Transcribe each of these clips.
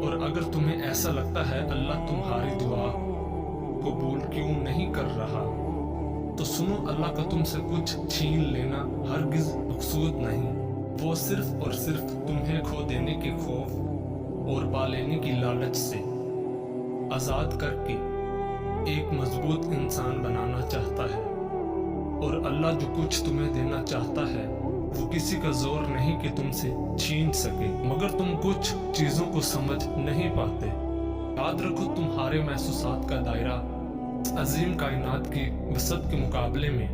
اور اگر تمہیں ایسا لگتا ہے اللہ تمہاری دعا قبول کیوں نہیں کر رہا، تو سنو، اللہ کا تم سے کچھ چھین لینا ہرگز مقصود نہیں۔ وہ صرف اور صرف تمہیں کھو دینے کے خوف اور پا لینے کی لالچ سے آزاد کر کے ایک مضبوط انسان بنانا چاہتا ہے۔ اور اللہ جو کچھ تمہیں دینا چاہتا ہے وہ کسی کا زور نہیں کہ تم سے چھین سکے، مگر تم کچھ چیزوں کو سمجھ نہیں پاتے۔ یاد رکھو، تمہارے محسوسات کا دائرہ عظیم کائنات کی وسعت کے مقابلے میں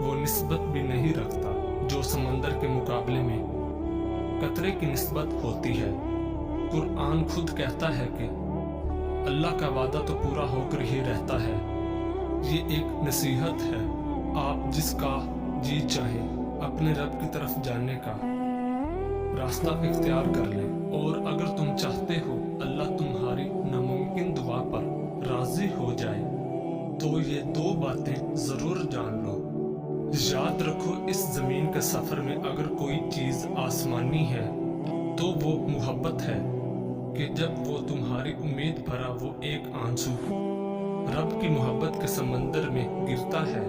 وہ نسبت بھی نہیں رکھتا جو سمندر کے مقابلے میں قطرے کی نسبت ہوتی ہے۔ قرآن خود کہتا ہے کہ اللہ کا وعدہ تو پورا ہو کر ہی رہتا ہے۔ یہ ایک نصیحت ہے، آپ جس کا جی چاہے اپنے رب کی طرف جانے کا راستہ اختیار کر لیں، اور اگر تم چاہتے ہو اللہ تمہاری ناممکن دعا پر راضی ہو جائے تو یہ دو باتیں ضرور جان لو۔ یاد رکھو، اس زمین کے سفر میں اگر کوئی چیز آسمانی ہے تو وہ محبت ہے کہ جب وہ تمہاری امید بھرا وہ ایک آنسو رب کی محبت کے سمندر میں گرتا ہے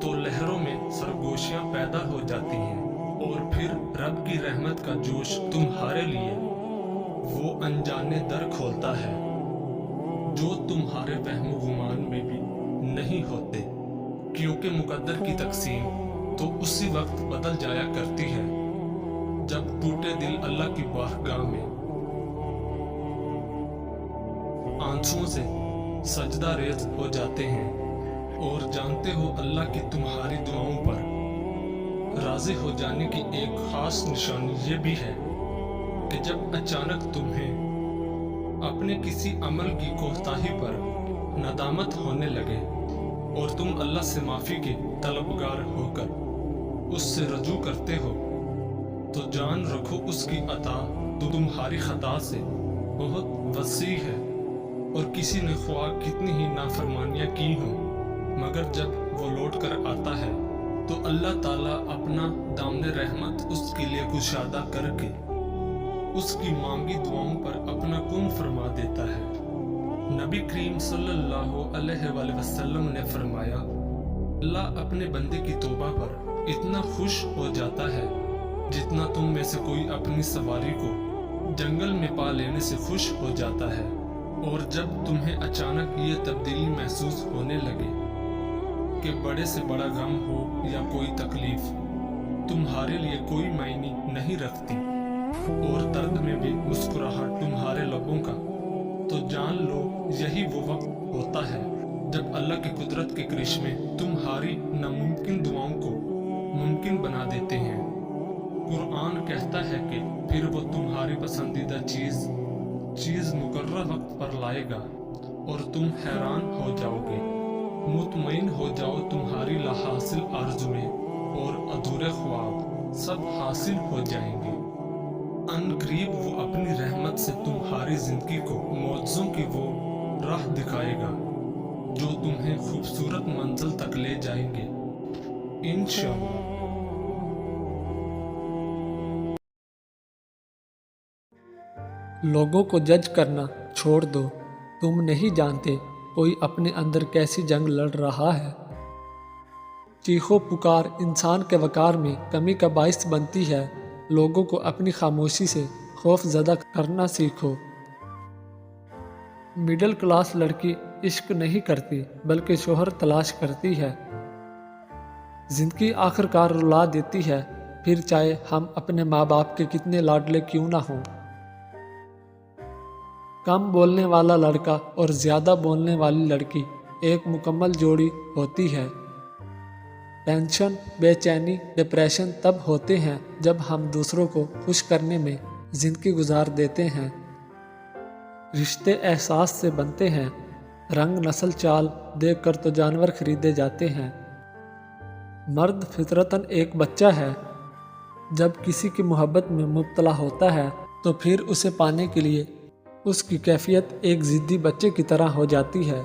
تو لہروں میں سرگوشیاں پیدا ہو جاتی ہیں، اور پھر رب کی رحمت کا جوش تمہارے لیے وہ انجانے در کھولتا ہے جو تمہارے وہم و گمان میں بھی نہیں ہوتے، کیونکہ مقدر کی تقسیم تو اسی وقت بدل جایا کرتی ہے جب ٹوٹے دل اللہ کی بارگاہ میں آنسوؤں سے سجدہ ریز ہو جاتے ہیں۔ اور جانتے ہو، اللہ کی تمہاری دعاؤں پر راضی ہو جانے کی ایک خاص نشانی یہ بھی ہے کہ جب اچانک تمہیں اپنے کسی عمل کی کوتاہی پر ندامت ہونے لگے اور تم اللہ سے معافی کے طلبگار ہو کر اس سے رجوع کرتے ہو، تو جان رکھو اس کی عطا تو تمہاری خطا سے بہت وسیع ہے، اور کسی نے خواہ کتنی ہی نافرمانیاں کی ہوں، مگر جب وہ لوٹ کر آتا ہے تو اللہ تعالیٰ اپنا دامن رحمت اس کے لیے کشادہ کر کے اس کی مانگی دعاؤں پر اپنا کن فرما دیتا ہے۔ نبی کریم صلی اللہ علیہ وآلہ وسلم نے فرمایا، اللہ اپنے بندے کی توبہ پر اتنا خوش ہو جاتا ہے جتنا تم میں سے کوئی اپنی سواری کو جنگل میں پا لینے سے خوش ہو جاتا ہے۔ اور جب تمہیں اچانک یہ تبدیلی محسوس ہونے لگے کہ بڑے سے بڑا غم ہو یا کوئی تکلیف تمہارے لیے کوئی معنی نہیں رکھتی، اور درد میں بھی مسکراہٹ تمہارے لبوں کا، تو جان لو یہی وہ وقت ہوتا ہے جب اللہ کی قدرت کے کرشمے تمہاری ناممکن دعاؤں کو ممکن بنا دیتے ہیں۔ قرآن کہتا ہے کہ پھر وہ تمہاری پسندیدہ چیز مقررہ وقت پر لائے گا اور تم حیران ہو جاؤ گے۔ مطمئن ہو جاؤ، تمہاری لا حاصل آرزویں اور ادھورے خواب سب حاصل ہو جائیں گے۔ ان قریب وہ اپنی رحمت سے تمہاری زندگی کو معجزوں کی وہ راہ دکھائے گا جو تمہیں خوبصورت منزل تک لے جائیں گے، انشاءاللہ۔ لوگوں کو جج کرنا چھوڑ دو، تم نہیں جانتے کوئی اپنے اندر کیسی جنگ لڑ رہا ہے۔ چیخو پکار انسان کے وقار میں کمی کا باعث بنتی ہے۔ لوگوں کو اپنی خاموشی سے خوف زدہ کرنا سیکھو۔ مڈل کلاس لڑکی عشق نہیں کرتی بلکہ شوہر تلاش کرتی ہے۔ زندگی آخر کار رلا دیتی ہے، پھر چاہے ہم اپنے ماں باپ کے کتنے لاڈلے کیوں نہ ہوں۔ کم بولنے والا لڑکا اور زیادہ بولنے والی لڑکی ایک مکمل جوڑی ہوتی ہے۔ ٹینشن، بے چینی، ڈپریشن تب ہوتے ہیں جب ہم دوسروں کو خوش کرنے میں زندگی گزار دیتے ہیں۔ رشتے احساس سے بنتے ہیں، رنگ نسل چال دیکھ کر تو جانور خریدے جاتے ہیں۔ مرد فطرتاً ایک بچہ ہے، جب کسی کی محبت میں مبتلا ہوتا ہے تو پھر اسے پانے کے لیے اس کی کیفیت ایک ضدی بچے کی طرح ہو جاتی ہے۔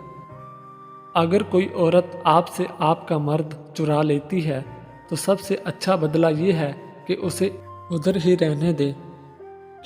اگر کوئی عورت آپ سے آپ کا مرد چرا لیتی ہے تو سب سے اچھا بدلہ یہ ہے کہ اسے ادھر ہی رہنے دیں،